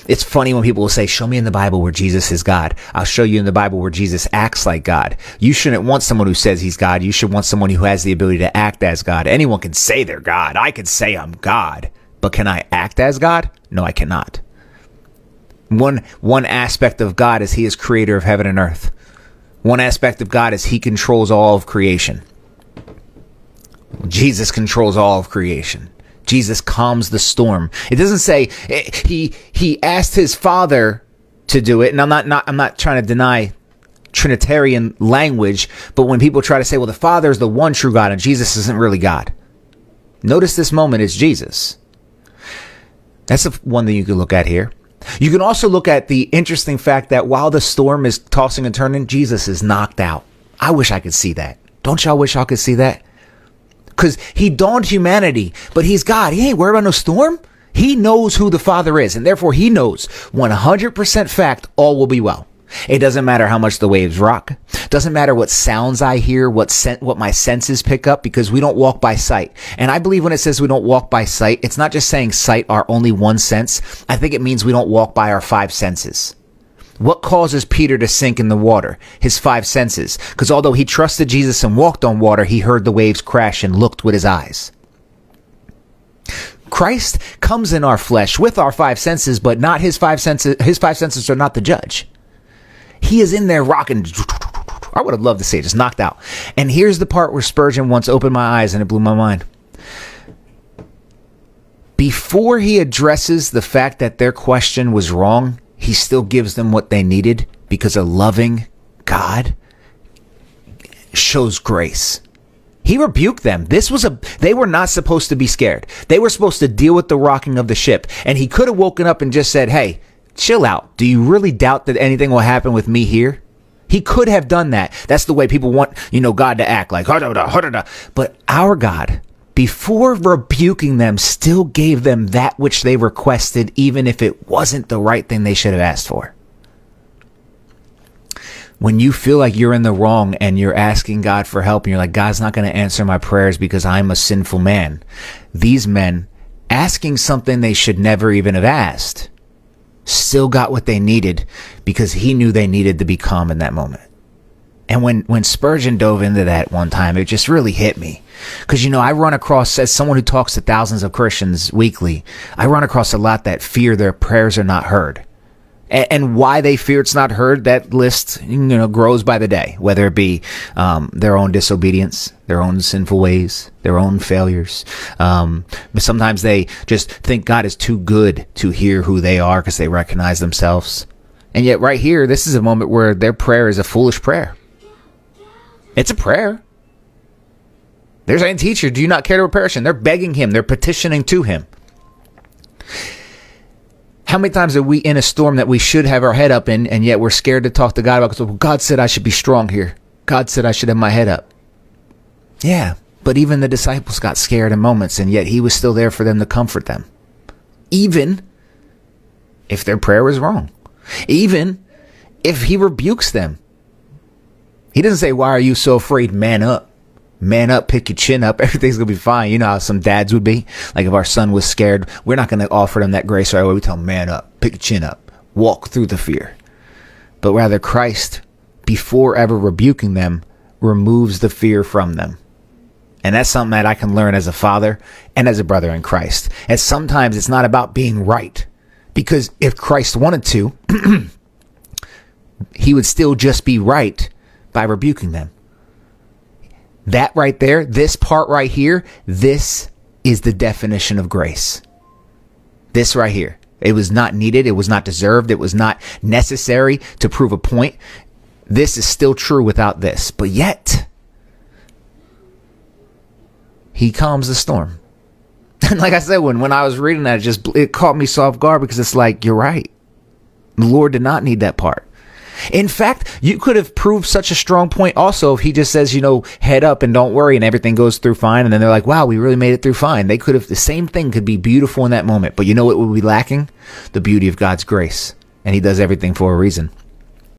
It's funny when people will say, show me in the Bible where Jesus is God. I'll show you in the Bible where Jesus acts like God. You shouldn't want someone who says he's God. You should want someone who has the ability to act as God. Anyone can say they're God. I could say I'm God, but can I act as God? No, I cannot. One aspect of God is he is creator of heaven and earth. One aspect of God is he controls all of creation. Jesus controls all of creation. Jesus calms the storm. It doesn't say he asked his Father to do it. And I'm not trying to deny Trinitarian language, but when people try to say, well, the Father is the one true God and Jesus isn't really God. Notice this moment is Jesus. That's one thing you can look at here. You can also look at the interesting fact that while the storm is tossing and turning, Jesus is knocked out. I wish I could see that. Don't y'all wish y'all could see that? Because he dawned humanity, but he's God. He ain't worried about no storm. He knows who the Father is, and therefore he knows 100% fact all will be well. It doesn't matter how much the waves rock. Doesn't matter what sounds I hear, what my senses pick up, because we don't walk by sight. And I believe when it says we don't walk by sight, it's not just saying sight, our only one sense. I think it means we don't walk by our five senses. What causes Peter to sink in the water? His five senses. Because although he trusted Jesus and walked on water, he heard the waves crash and looked with his eyes. Christ comes in our flesh with our five senses, but not his five senses. His five senses are not the judge. He is in there rocking. I would have loved to see it just knocked out. And here's the part where Spurgeon once opened my eyes and it blew my mind. Before he addresses the fact that their question was wrong, he still gives them what they needed, because a loving God shows grace. He rebuked them. They were not supposed to be scared. They were supposed to deal with the rocking of the ship. And he could have woken up and just said, hey, chill out. Do you really doubt that anything will happen with me here? He could have done that. That's the way people want, God to act, like, but our God, before rebuking them, still gave them that which they requested, even if it wasn't the right thing they should have asked for. When you feel like you're in the wrong and you're asking God for help and you're like, God's not going to answer my prayers because I'm a sinful man. These men, asking something they should never even have asked, still got what they needed because he knew they needed to be calm in that moment. And when Spurgeon dove into that one time, it just really hit me. Because, I run across, as someone who talks to thousands of Christians weekly, I run across a lot that fear their prayers are not heard. And why they fear it's not heard, that list, grows by the day, whether it be their own disobedience, their own sinful ways, their own failures. But sometimes they just think God is too good to hear who they are because they recognize themselves. And yet right here, this is a moment where their prayer is a foolish prayer. It's a prayer. They're saying, teacher, do you not care to perish? And they're begging him. They're petitioning to him. How many times are we in a storm that we should have our head up in, and yet we're scared to talk to God about, because God said I should be strong here. God said I should have my head up. Yeah, but even the disciples got scared in moments, and yet he was still there for them to comfort them. Even if their prayer was wrong. Even if he rebukes them. He doesn't say, why are you so afraid? Man up. Man up, pick your chin up. Everything's going to be fine. You know how some dads would be? Like if our son was scared, we're not going to offer them that grace right away. We tell him, man up, pick your chin up, walk through the fear. But rather Christ, before ever rebuking them, removes the fear from them. And that's something that I can learn as a father and as a brother in Christ. And sometimes it's not about being right. Because if Christ wanted to, he would still just be right by rebuking them. That right there, this part right here, this is the definition of grace. This right here. It was not needed. It was not deserved. It was not necessary to prove a point. This is still true without this. But yet, he calms the storm. And like I said, when I was reading that, it caught me so off guard, because it's like, you're right. The Lord did not need that part. In fact, you could have proved such a strong point also if he just says, head up and don't worry and everything goes through fine. And then they're like, wow, we really made it through fine. They could have, the same thing could be beautiful in that moment. But you know what would be lacking? The beauty of God's grace. And he does everything for a reason.